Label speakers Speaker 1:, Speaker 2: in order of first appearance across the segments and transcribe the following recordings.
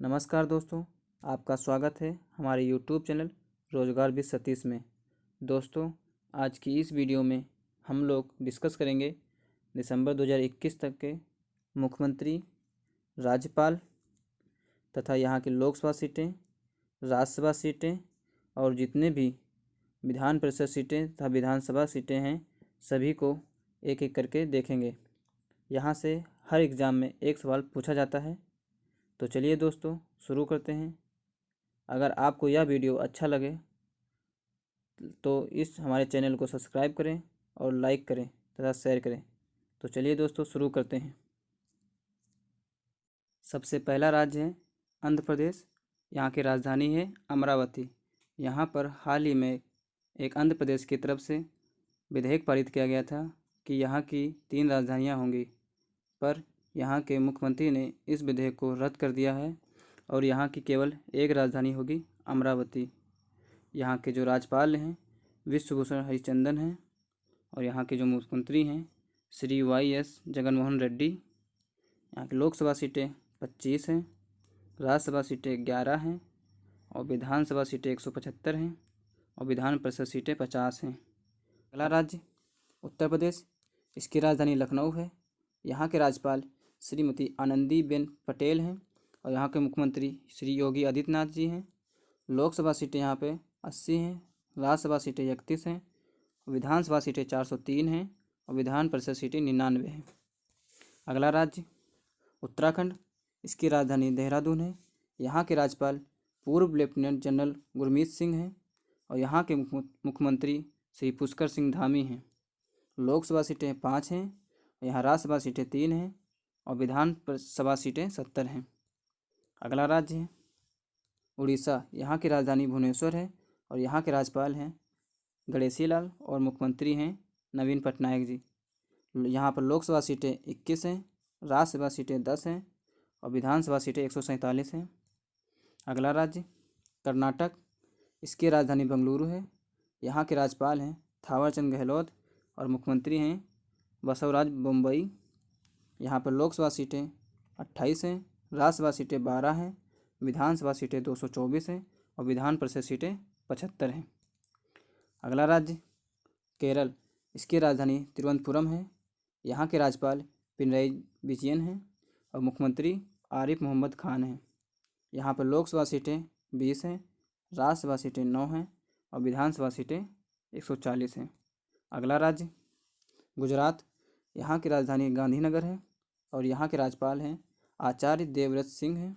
Speaker 1: नमस्कार दोस्तों, आपका स्वागत है हमारे YouTube चैनल रोजगार विद सतीश में। दोस्तों, आज की इस वीडियो में हम लोग डिस्कस करेंगे दिसंबर 2021 तक के मुख्यमंत्री, राज्यपाल तथा यहाँ की लोकसभा सीटें, राज्यसभा सीटें और जितने भी विधान परिषद सीटें तथा विधानसभा सीटें हैं, सभी को एक एक करके देखेंगे। यहाँ से हर एग्ज़ाम में एक सवाल पूछा जाता है। तो चलिए दोस्तों, शुरू करते हैं। अगर आपको यह वीडियो अच्छा लगे तो इस हमारे चैनल को सब्सक्राइब करें और लाइक करें तथा शेयर करें। तो चलिए दोस्तों, शुरू करते हैं। सबसे पहला राज्य है आंध्र प्रदेश। यहाँ की राजधानी है अमरावती। यहाँ पर हाल ही में एक आंध्र प्रदेश की तरफ से विधेयक पारित किया गया था कि यहाँ की 3 राजधानियाँ होंगी, पर यहाँ के मुख्यमंत्री ने इस विधेयक को रद्द कर दिया है और यहाँ की केवल एक राजधानी होगी, अमरावती। यहाँ के जो राज्यपाल हैं विश्वभूषण हरिचंदन हैं और यहाँ के जो मुख्यमंत्री हैं श्री YS जगनमोहन रेड्डी। यहाँ की लोकसभा सीटें 25 हैं, राज्यसभा सीटें 11 हैं और विधानसभा सीटें 175 हैं और विधान परिषद सीटें 50 हैं। अगला राज्य उत्तर प्रदेश। इसकी राजधानी लखनऊ है। यहाँ के राज्यपाल श्रीमती आनंदीबेन पटेल हैं और यहाँ के मुख्यमंत्री श्री योगी आदित्यनाथ जी हैं। लोकसभा सीटें यहाँ पे 80 हैं, राज्यसभा सीटें 31 हैं, विधानसभा सीटें 403 हैं और विधान परिषद सीटें 99 हैं। अगला राज्य उत्तराखंड। इसकी राजधानी देहरादून है। यहाँ के राज्यपाल पूर्व लेफ्टिनेंट जनरल गुरमीत सिंह हैं और यहाँ के मुख्यमंत्री श्री पुष्कर सिंह धामी हैं। लोकसभा सीटें 5 हैं, यहाँ राज्यसभा सीटें 3 हैं और विधान सभा सीटें 70 हैं। अगला राज्य है उड़ीसा। यहाँ की राजधानी भुवनेश्वर है और यहाँ के राज्यपाल हैं गणेशी लाल और मुख्यमंत्री हैं नवीन पटनायक जी। यहाँ पर लोकसभा सीटें 21 हैं, राज्यसभा सीटें 10 हैं और विधानसभा सीटें 147 हैं। अगला राज्य कर्नाटक। इसकी राजधानी बेंगलुरु है। यहाँ के राज्यपाल हैं थावरचंद गहलोत और मुख्यमंत्री हैं बसवराज बोम्मई। यहाँ पर लोकसभा सीटें 28 हैं, राज्यसभा सीटें 12 हैं, विधानसभा सीटें 224 हैं और विधान परिषद सीटें 75 हैं। अगला राज्य केरल। इसकी राजधानी तिरुवनंतपुरम है। यहाँ के राज्यपाल पिनरई विजयन हैं और मुख्यमंत्री आरिफ मोहम्मद खान हैं। यहाँ पर लोकसभा सीटें 20 हैं, राज्यसभा सीटें 9 हैं और विधानसभा सीटें 140 हैं। अगला राज्य गुजरात। यहाँ की राजधानी गांधीनगर है और यहाँ के राज्यपाल हैं आचार्य देवव्रत सिंह हैं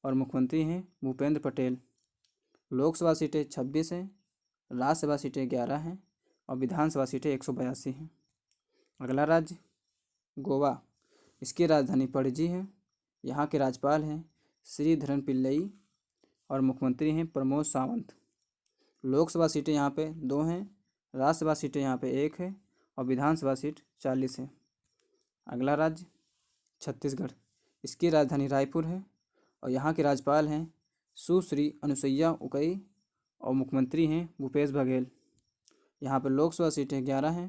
Speaker 1: और मुख्यमंत्री हैं भूपेंद्र पटेल। लोकसभा सीटें 26 हैं, राज्यसभा सीटें 11 हैं और विधानसभा सीटें 182 हैं। अगला राज्य गोवा। इसकी राजधानी पणजी है। यहाँ के राज्यपाल हैं श्रीधरन पिल्लई और मुख्यमंत्री हैं प्रमोद सावंत। लोकसभा सीटें यहाँ पे 2 हैं, राज्यसभा सीटें यहाँ पे 1 है और विधानसभा सीट 40 है। अगला राज्य छत्तीसगढ़। इसकी राजधानी रायपुर है और यहाँ के राज्यपाल हैं सुश्री अनुसुईया उइके और मुख्यमंत्री हैं भूपेश बघेल। यहाँ पर लोकसभा सीटें 11 हैं,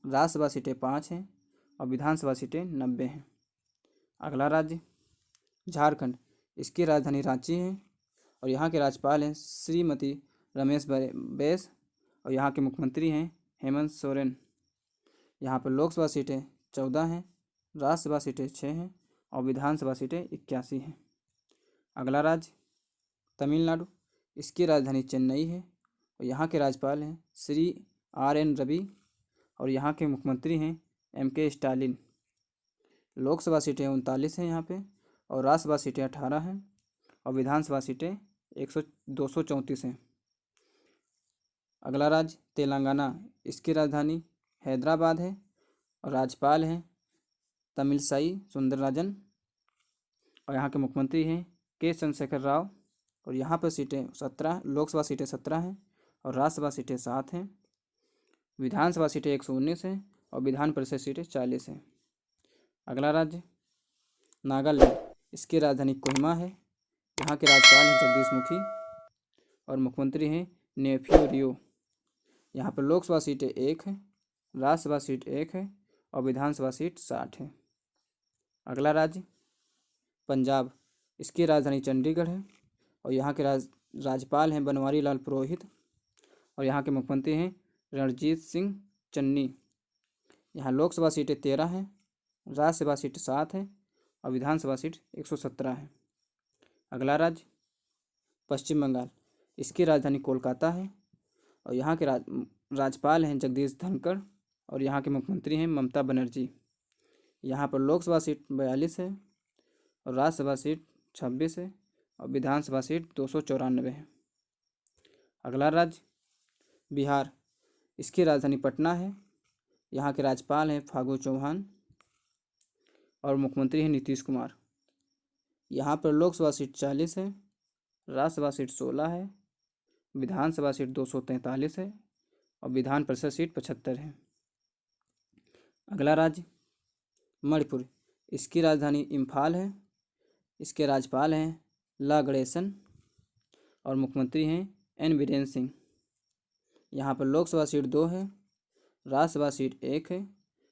Speaker 1: राज्यसभा सीटें 5 हैं और विधानसभा सीटें 90 हैं। अगला राज्य झारखंड। इसकी राजधानी रांची है और यहाँ के राज्यपाल हैं श्रीमती रमेश बैस और यहाँ के मुख्यमंत्री हैं हेमंत सोरेन। यहाँ पर लोकसभा सीटें 14 हैं, राज्यसभा सीटें 6 हैं और विधानसभा सीटें 81 हैं। अगला राज्य तमिलनाडु। इसकी राजधानी चेन्नई है और यहाँ के राज्यपाल हैं श्री RN रवि और यहाँ के मुख्यमंत्री हैं MK स्टालिन। लोकसभा सीटें 39 हैं यहाँ पे और राज्यसभा सीटें 18 हैं और विधानसभा सीटें 234 हैं। अगला राज्य तेलंगाना। इसकी राजधानी हैदराबाद है और राज्यपाल हैं तमिलसाई सुंदरराजन और यहाँ के मुख्यमंत्री हैं K चंद्रशेखर राव और यहाँ पर सीटें 17, लोकसभा सीटें 17 हैं और राज्यसभा सीटें 7 हैं, विधानसभा सीटें 119 हैं और विधान परिषद सीटें 40 हैं। अगला राज्य नागालैंड। इसकी राजधानी कोहिमा है। यहाँ के राज्यपाल हैं जगदीश मुखी और मुख्यमंत्री हैं नेफ्यू रियो। यहाँ पर लोकसभा सीटें 1 हैं, राज्यसभा सीट 1 है और विधानसभा सीट 60 है। अगला राज्य पंजाब। इसकी राजधानी चंडीगढ़ है और यहाँ के राज्यपाल हैं बनवारी लाल पुरोहित और यहाँ के मुख्यमंत्री हैं रणजीत सिंह चन्नी। यहाँ लोकसभा सीटें 13 हैं, राज्यसभा सीट 7 है और विधानसभा सीट 117 है। अगला राज्य पश्चिम बंगाल। इसकी राजधानी कोलकाता है और यहाँ के राज्यपाल हैं जगदीश धनखड़ और यहाँ के मुख्यमंत्री हैं ममता बनर्जी। यहाँ पर लोकसभा सीट 42 है और राज्यसभा सीट 26 है और विधानसभा सीट 294 है। अगला राज्य बिहार। इसकी राजधानी पटना है। यहाँ के राज्यपाल हैं फागू चौहान और मुख्यमंत्री हैं नीतीश कुमार। यहाँ पर लोकसभा सीट 40 है, राज्यसभा सीट 16 है, विधानसभा सीट 243 है और विधान परिषद सीट 75 है। अगला राज्य मणिपुर। इसकी राजधानी इम्फाल है। इसके राज्यपाल हैं ला गणेशन और मुख्यमंत्री हैं एन बीरेन सिंह। यहाँ पर लोकसभा सीट 2 है, राज्यसभा सीट 1 है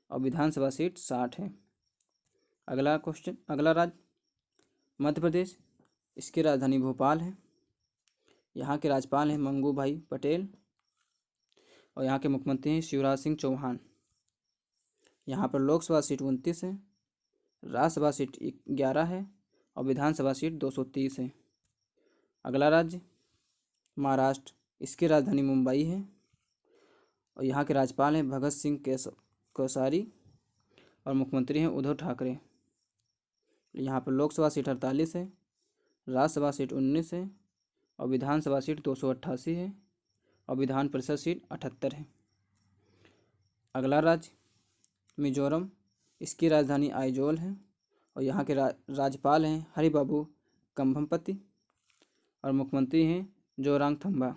Speaker 1: और विधानसभा सीट 60 है। अगला राज्य मध्य प्रदेश। इसकी राजधानी भोपाल है। यहाँ के राज्यपाल हैं मंगू भाई पटेल और यहाँ के मुख्यमंत्री हैं शिवराज सिंह चौहान। यहाँ पर लोकसभा सीट 29 है, राज्यसभा सीट 11 है और विधानसभा सीट 230 है। अगला राज्य महाराष्ट्र। इसकी राजधानी मुंबई है और यहाँ के राज्यपाल हैं भगत सिंह कोश्यारी और मुख्यमंत्री हैं उद्धव ठाकरे। यहाँ पर लोकसभा सीट 48 है, राज्यसभा सीट 19 है और विधानसभा सीट 288 है और विधान परिषद सीट 78 है। अगला राज्य मिजोरम। इसकी राजधानी आइजोल है और यहाँ के राज्यपाल हैं हरिबाबू कंभमपति और मुख्यमंत्री हैं जोरामथंगा।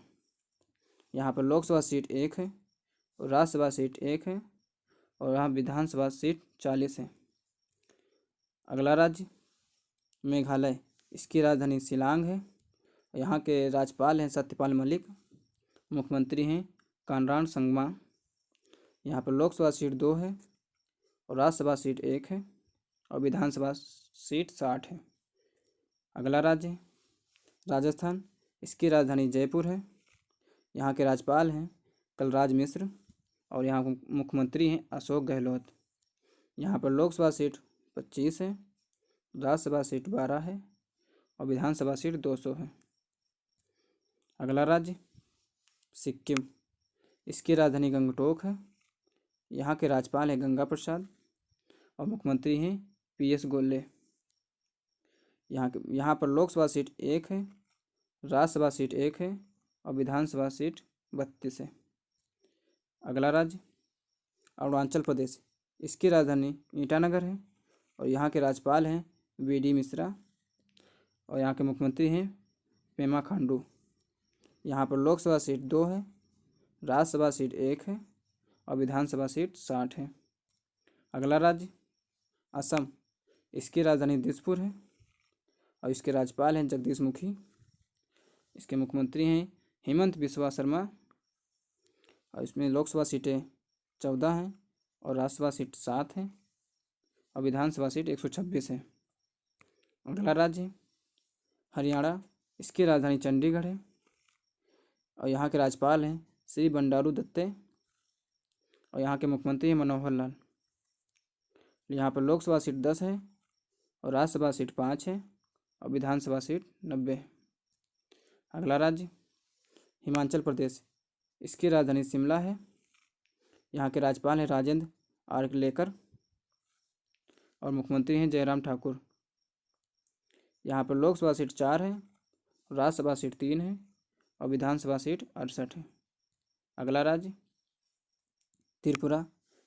Speaker 1: यहाँ पर लोकसभा सीट 1 है और राज्यसभा सीट 1 है और यहाँ विधानसभा सीट 40 है। अगला राज्य मेघालय। इसकी राजधानी शिलांग है। यहाँ के राज्यपाल हैं सत्यपाल मलिक, मुख्यमंत्री हैं कानराड संगमा। यहाँ पर लोकसभा सीट 2 है और राज्यसभा सीट 1 है और विधानसभा सीट 60 है। अगला राज्य राजस्थान। इसकी राजधानी जयपुर है। यहाँ के राज्यपाल हैं कलराज मिश्र और यहाँ मुख्यमंत्री हैं अशोक गहलोत। यहाँ पर लोकसभा सीट 25 है, राज्यसभा सीट 12 है और विधानसभा सीट 200 है। अगला राज्य सिक्किम। इसकी राजधानी गंगटोक है। यहाँ के राज्यपाल हैं गंगा प्रसाद और मुख्यमंत्री हैं पीएस गोले। यहाँ पर लोकसभा सीट 1 है, राज्यसभा सीट 1 है और विधानसभा सीट 32 है। अगला राज्य अरुणाचल प्रदेश। इसकी राजधानी ईटानगर है और यहाँ के राज्यपाल हैं वीडी मिश्रा और यहाँ के मुख्यमंत्री हैं पेमा खांडू। यहाँ पर लोकसभा सीट 2 है, राज्यसभा सीट 1 है और विधानसभा सीट 60 है। अगला राज्य असम। इसकी राजधानी दिसपुर है और इसके राज्यपाल हैं जगदीश मुखी। इसके मुख्यमंत्री हैं हेमंत बिस्वा शर्मा और इसमें लोकसभा सीटें 14 हैं और राज्यसभा सीट 7 है और विधानसभा सीट 126 है। अगला राज्य हरियाणा। इसकी राजधानी चंडीगढ़ है और यहाँ के राज्यपाल हैं श्री बंडारू दत्ते और यहाँ के मुख्यमंत्री हैं मनोहर लाल। यहाँ पर लोकसभा सीट 10 है और राज्यसभा सीट 5 है और विधानसभा सीट 90 है। अगला राज्य हिमाचल प्रदेश। इसकी राजधानी शिमला है। यहाँ के राज्यपाल हैं राजेंद्र आर्लेकर और मुख्यमंत्री हैं जयराम ठाकुर। यहाँ पर लोकसभा सीट 4 है, राज्यसभा सीट 3 है और विधानसभा सीट 68 है। अगला राज्य त्रिपुरा।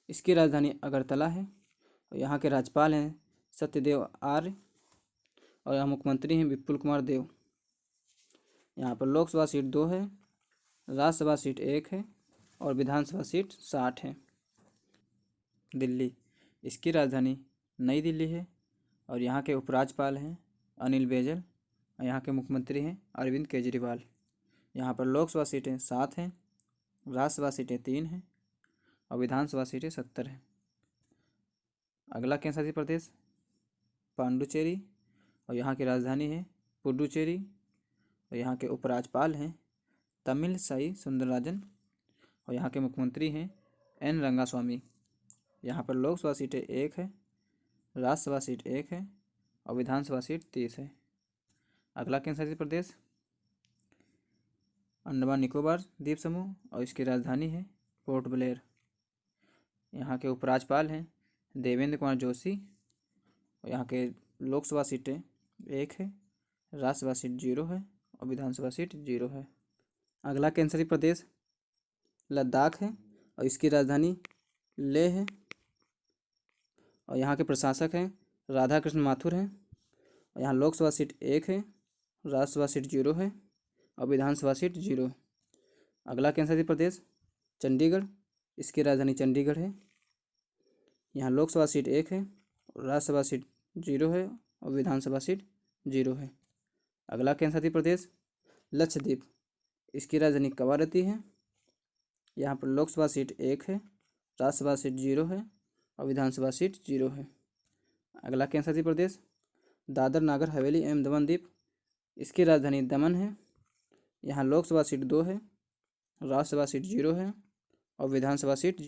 Speaker 1: इसकी राजधानी अगरतला है और यहाँ के राज्यपाल हैं सत्यदेव आर्य और यहाँ मुख्यमंत्री हैं विपुल कुमार देव। यहाँ पर लोकसभा सीट 2 है, राज्यसभा सीट 1 है और विधानसभा सीट 60 है। दिल्ली। इसकी राजधानी नई दिल्ली है और यहाँ के उपराज्यपाल हैं अनिल बैजल और यहाँ के मुख्यमंत्री हैं अरविंद केजरीवाल। यहाँ पर लोकसभा सीटें 7 हैं, राज्यसभा सीटें 3 हैं और विधानसभा सीटें 70 हैं। अगला केंद्र शासित प्रदेश पांडुचेरी और यहाँ की राजधानी है पुडुचेरी। और यहाँ के उपराज्यपाल हैं तमिलसाई सुंदरराजन। और यहाँ के मुख्यमंत्री हैं एन रंगास्वामी। यहाँ पर लोकसभा सीटें 1 है, राज्यसभा सीट 1 है और विधानसभा सीट 30 है। अगला केंद्र शासित प्रदेश अंडमान निकोबार द्वीप समूह और इसकी राजधानी है पोर्ट ब्लेयर। यहाँ के उपराज्यपाल हैं देवेंद्र कुमार जोशी। और यहाँ के लोकसभा सीटें 1 है, राज्यसभा सीट 0 है और विधानसभा सीट 0 है। अगला केंद्र शासित प्रदेश लद्दाख है और इसकी राजधानी लेह है। और यहाँ के प्रशासक हैं राधा कृष्ण माथुर हैं। और यहाँ लोकसभा सीट 1 है, राज्यसभा सीट 0 है और विधानसभा सीट 0। अगला केंद्र शासित प्रदेश चंडीगढ़, इसकी राजधानी चंडीगढ़ है। यहाँ लोकसभा सीट 1 है, राज्यसभा सीट 0 है और विधानसभा सीट 0 है। अगला केंद्र शासित प्रदेश लक्षद्वीप, इसकी राजधानी कवारत्ती है। यहाँ पर लोकसभा सीट 1 है, राज्यसभा सीट 0 है और विधानसभा सीट 0 है। अगला केंद्र शासित प्रदेश दादर नागर हवेली एवं दमन द्वीप, इसकी राजधानी दमन है। यहाँ लोकसभा सीट 2 है, राज्यसभा सीट 0 है और विधानसभा सीट